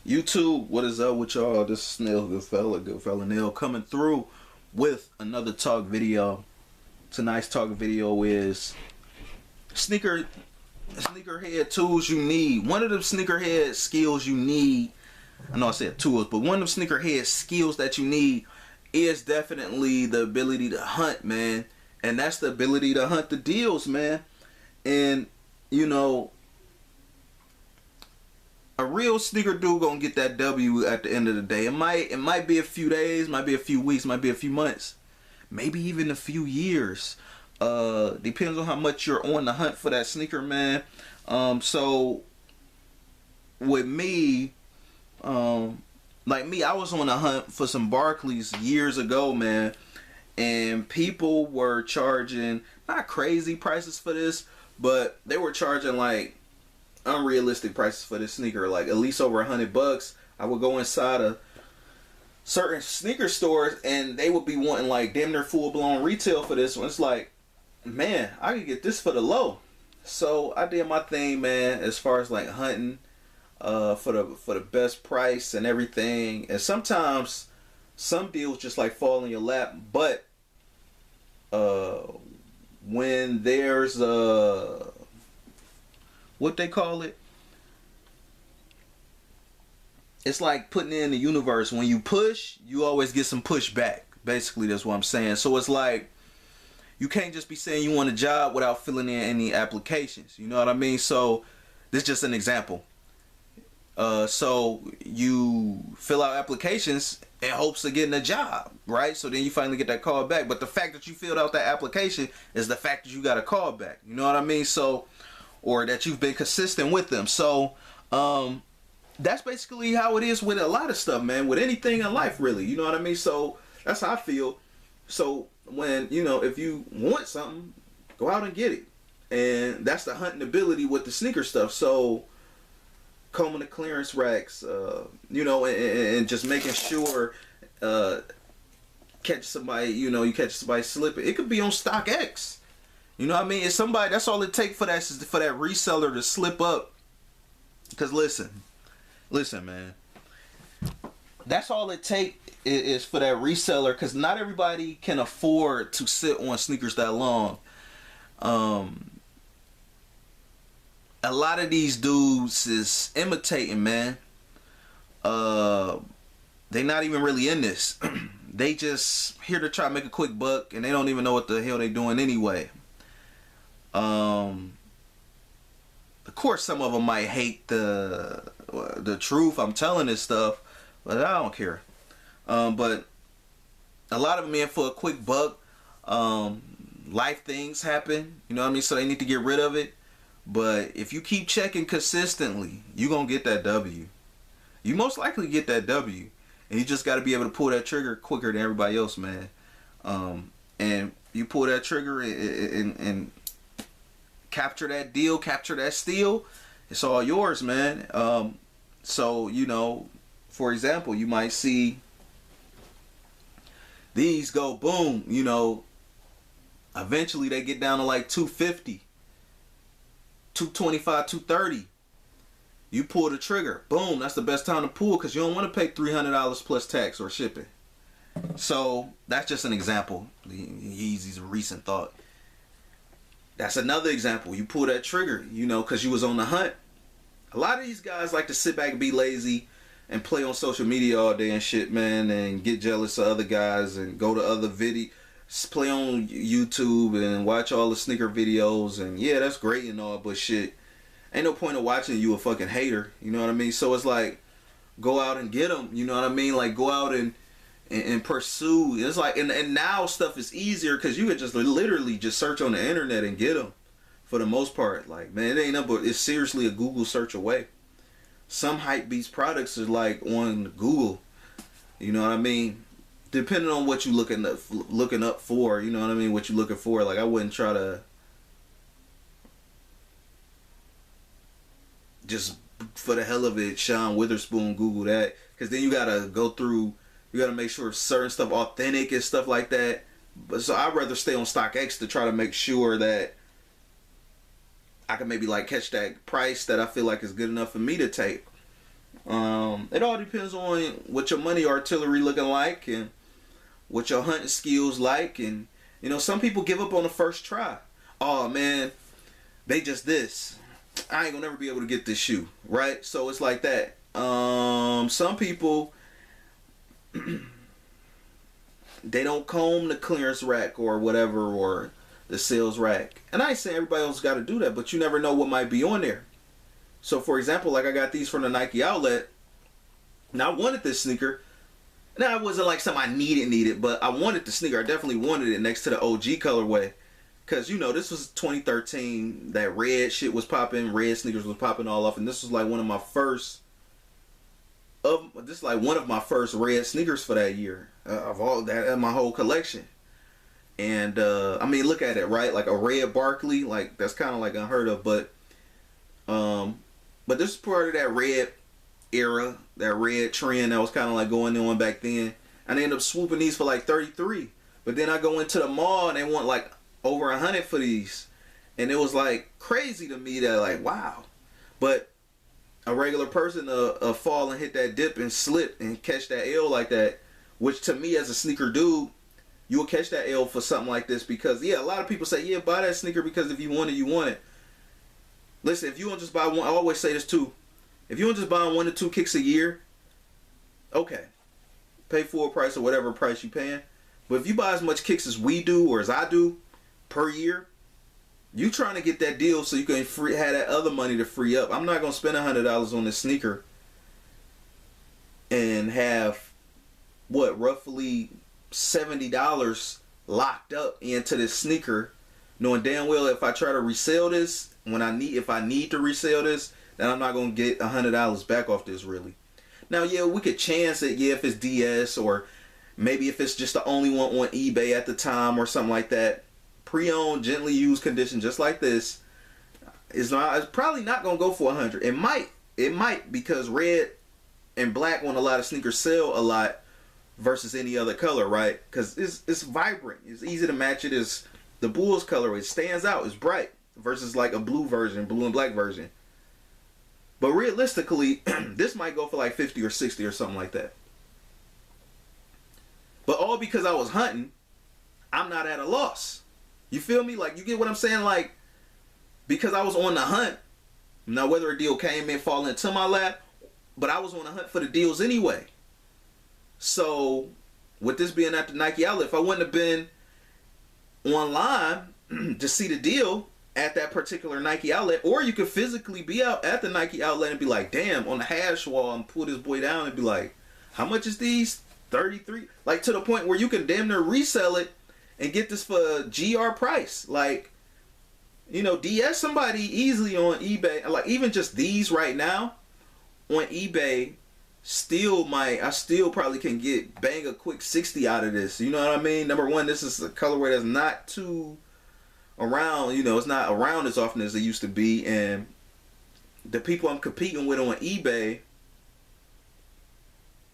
YouTube, what is up with y'all? This is Snail, good fella Nail, coming through with another talk video. Tonight's talk video is sneakerhead tools you need. One of the sneakerhead skills you need, I know I said tools, but one of the sneakerhead skills that you need is definitely the ability to hunt, man. And that's the ability to hunt the deals, man. And, you know, a real sneaker dude gonna get that W at the end of the day. It might be a few days, might be a few weeks, might be a few months, maybe even a few years. Depends on how much you're on the hunt for that sneaker, man. So with me, like me, I was on a hunt for some Barclays years ago, man, and people were charging not crazy prices for this, but they were charging like unrealistic prices for this sneaker, like at least over $100. I would go inside of certain sneaker stores and they would be wanting like damn near full-blown retail for this one. It's like, man, I could get this for the low. So I did my thing, man, as far as like hunting for the best price and everything. And sometimes some deals just like fall in your lap, but when there's what they call it, it's like putting it in the universe. When you push, you always get some pushback. Basically, that's what I'm saying. So it's like you can't just be saying you want a job without filling in any applications. You know what I mean? So this is just an example. So you fill out applications in hopes of getting a job, right? So then you finally get that call back. But the fact that you filled out that application is the fact that you got a call back. You know what I mean? So, or that you've been consistent with them. So that's basically how it is with a lot of stuff, man, with anything in life, really. You know what I mean? So that's how I feel. So when, you know, if you want something, go out and get it. And that's the hunting ability with the sneaker stuff. So combing the clearance racks, you know, and just making sure catch somebody, you know, you catch somebody slipping. It could be on StockX. You know what I mean? It's somebody, that's all it takes for that reseller to slip up. Because listen, man. That's all it takes is for that reseller, because not everybody can afford to sit on sneakers that long. A lot of these dudes is imitating, man. They not even really in this. They just here to try to make a quick buck, and they don't even know what the hell they doing anyway. Of course, some of them might hate the truth I'm telling this stuff, but I don't care. But a lot of them in for a quick buck. Life things happen, you know what I mean? So they need to get rid of it. But if you keep checking consistently, you're going to get that W. You most likely get that W. And you just got to be able to pull that trigger quicker than everybody else, man. And you pull that trigger and capture that deal, capture that steal. It's all yours, man. So, you know, for example, you might see these go boom, you know, eventually they get down to like 250, 225, 230. You pull the trigger, boom, that's the best time to pull, because you don't want to pay $300 plus tax or shipping. So that's just an example. Yeezy's a recent thought. That's another example. You pull that trigger, you know, because you was on the hunt. A lot of these guys like to sit back and be lazy and play on social media all day and shit, man, and get jealous of other guys and go to other videos, play on YouTube and watch all the sneaker videos. And yeah, that's great and all, but shit, ain't no point of watching you a fucking hater. You know what I mean? So it's like, go out and get them. You know what I mean? Like, go out and pursue. It's like, and now stuff is easier because you could just literally just search on the internet and get them for the most part. Like, man, it ain't nothing but, it's seriously a Google search away. Some Hypebeast products are like on Google. You know what I mean? Depending on what you looking up for, you know what I mean? What you looking for. Like, I wouldn't try to just for the hell of it, Sean Witherspoon, Google that, because then you gotta go through. You gotta make sure certain stuff authentic and stuff like that. But so I'd rather stay on StockX to try to make sure that I can maybe like catch that price that I feel like is good enough for me to take. And it all depends on what your money artillery looking like and what your hunting skills like. And you know, some people give up on the first try. Oh man, they just this. I ain't gonna never be able to get this shoe, right? So it's like that. Some people they don't comb the clearance rack or whatever, or the sales rack. And I ain't saying everybody else got to do that, but you never know what might be on there. So for example, like I got these from the Nike outlet. Now I wanted this sneaker. Now it wasn't like something I needed, but I wanted the sneaker. I definitely wanted it next to the OG colorway. Because, you know, this was 2013. That red shit was popping. Red sneakers was popping all off. And this was like one of my first red sneakers for that year. Of all that, my whole collection. And, I mean, look at it, right? Like a red Barkley. Like, that's kind of like unheard of. But this is part of that red era. That red trend that was kind of like going on back then. And I ended up swooping these for like 33. But then I go into the mall and they want like over 100 for these, and it was like crazy to me that like, wow. But a regular person fall and hit that dip and slip and catch that L like that, which to me as a sneaker dude, you will catch that L for something like this. Because yeah, a lot of people say, yeah, buy that sneaker because if you want it, you want it. Listen, if you don't just buy one, I always say this too, if you don't just buy 1 to 2 kicks a year, okay, pay full price or whatever price you paying. But if you buy as much kicks as we do or as I do per year, you trying to get that deal so you can have that other money to free up. I'm not gonna spend $100 on this sneaker and have what, roughly $70 locked up into this sneaker, knowing damn well if I try to resell this, if I need to resell this, then I'm not gonna get $100 back off this really. Now yeah, we could chance it, yeah, if it's DS or maybe if it's just the only one on eBay at the time or something like that. Pre-owned, gently used condition, just like this, it's probably not gonna go for 100. It might because red and black on a lot of sneakers sell a lot versus any other color, right? Because it's vibrant, it's easy to match it. As the Bulls color, it stands out, it's bright versus like a blue and black version. But realistically, this might go for like 50 or 60 or something like that. But all because I was hunting, I'm not at a loss. You feel me? Like, you get what I'm saying? Like, because I was on the hunt, now whether a deal came in, fall into my lap, but I was on the hunt for the deals anyway. So, with this being at the Nike outlet, if I wouldn't have been online to see the deal at that particular Nike outlet, or you could physically be out at the Nike outlet and be like, damn, on the hash wall, and pull this boy down and be like, how much is these? 33? Like, to the point where you can damn near resell it and get this for a GR price. Like, you know, DS somebody easily on eBay. Like, even just these right now on eBay, I still probably can bang a quick 60 out of this. You know what I mean? Number one, this is a colorway that's not too around. You know, it's not around as often as it used to be. And the people I'm competing with on eBay,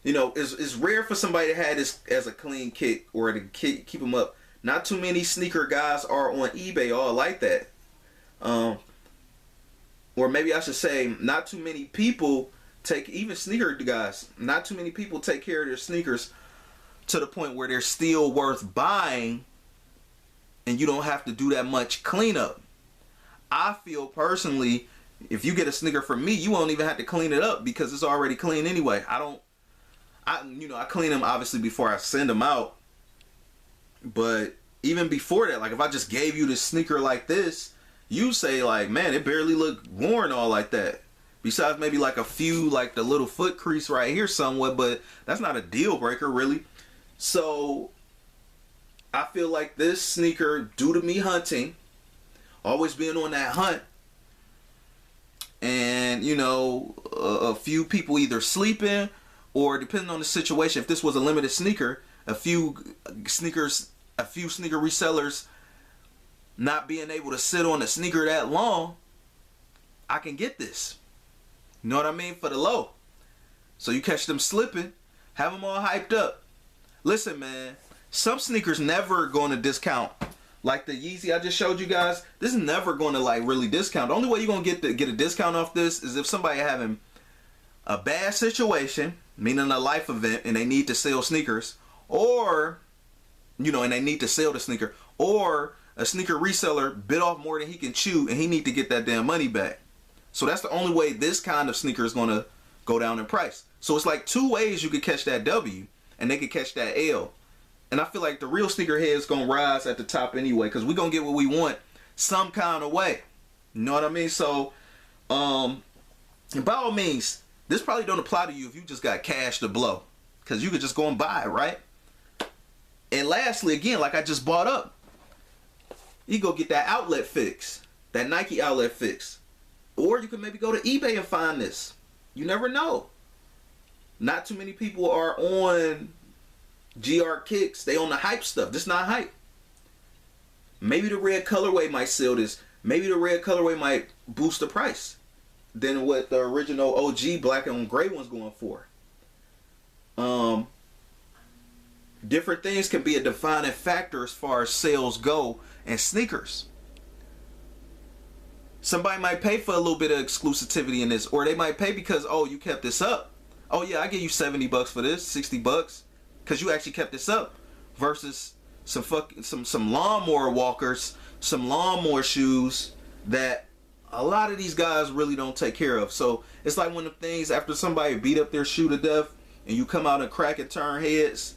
you know, it's rare for somebody to have this as a clean kick or to keep them up. Not too many sneaker guys are on eBay all like that. Or maybe I should say, not too many people even sneaker guys, not too many people take care of their sneakers to the point where they're still worth buying and you don't have to do that much cleanup. I feel personally, if you get a sneaker from me, you won't even have to clean it up because it's already clean anyway. I clean them obviously before I send them out. But even before that, like if I just gave you this sneaker like this, you say like, man, it barely looked worn all like that. Besides maybe like a few, like the little foot crease right here somewhat, but that's not a deal breaker really. So I feel like this sneaker, due to me hunting, always being on that hunt, and you know, a few people either sleeping or depending on the situation, if this was a limited sneaker, a few sneaker resellers not being able to sit on a sneaker that long, I can get this. You know what I mean? For the low. So you catch them slipping, have them all hyped up. Listen, man, some sneakers never going to discount. Like the Yeezy I just showed you guys, this is never going to like really discount. The only way you're going to get a discount off this is if somebody having a bad situation, meaning a life event, and they need to sell sneakers, or, you know, and they need to sell the sneaker, or a sneaker reseller bit off more than he can chew and he need to get that damn money back. So that's the only way this kind of sneaker is going to go down in price. So it's like two ways you could catch that W, and they could catch that L. And I feel like the real sneakerhead is going to rise at the top anyway, because we're going to get what we want some kind of way. You know what I mean? So, and by all means, this probably don't apply to you if you just got cash to blow, because you could just go and buy it, right? And lastly, again, like I just bought up, you go get that outlet fix, that Nike outlet fix. Or you can maybe go to eBay and find this. You never know. Not too many people are on GR kicks. They on the hype stuff. This not hype. Maybe the red colorway might sell this. Maybe the red colorway might boost the price than what the original OG black and gray one's going for. Different things can be a defining factor as far as sales go and sneakers. Somebody might pay for a little bit of exclusivity in this, or they might pay because, oh, you kept this up. Oh yeah, I give you $70 for this, $60, because you actually kept this up. Versus some lawnmower walkers, some lawnmower shoes that a lot of these guys really don't take care of. So it's like one of the things after somebody beat up their shoe to death, and you come out and crack and turn heads.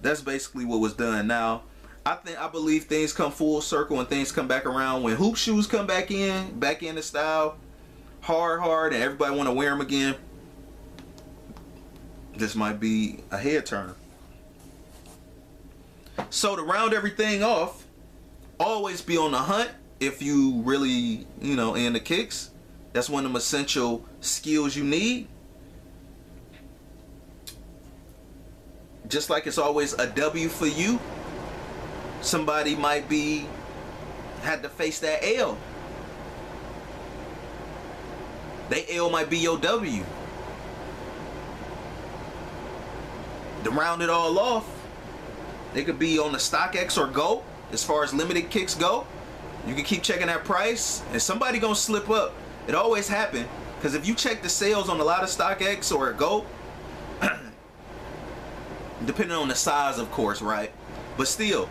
That's basically what was done. Now, I believe things come full circle and things come back around. When hoop shoes come back into style, hard, and everybody want to wear them again, this might be a head turner. So to round everything off, always be on the hunt if you really, you know, in the kicks. That's one of them essential skills you need. Just like it's always a W for you, somebody might be had to face that L. They L might be your W. To round it all off, they could be on the StockX or Go. As far as limited kicks go, you can keep checking that price, and somebody gonna slip up. It always happen, because if you check the sales on a lot of StockX or Go, depending on the size, of course, right? But still,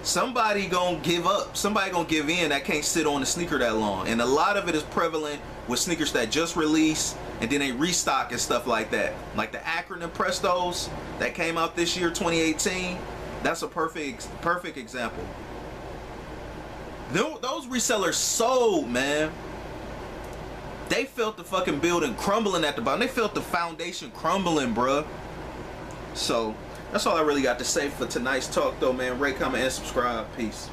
somebody gonna give up. Somebody gonna give in that can't sit on the sneaker that long. And a lot of it is prevalent with sneakers that just release and then they restock and stuff like that. Like the Akron and Prestos that came out this year, 2018. That's a perfect example. Those resellers sold, man. They felt the fucking building crumbling at the bottom. They felt the foundation crumbling, bruh. So that's all I really got to say for tonight's talk, though, man. Rate, comment, and subscribe. Peace.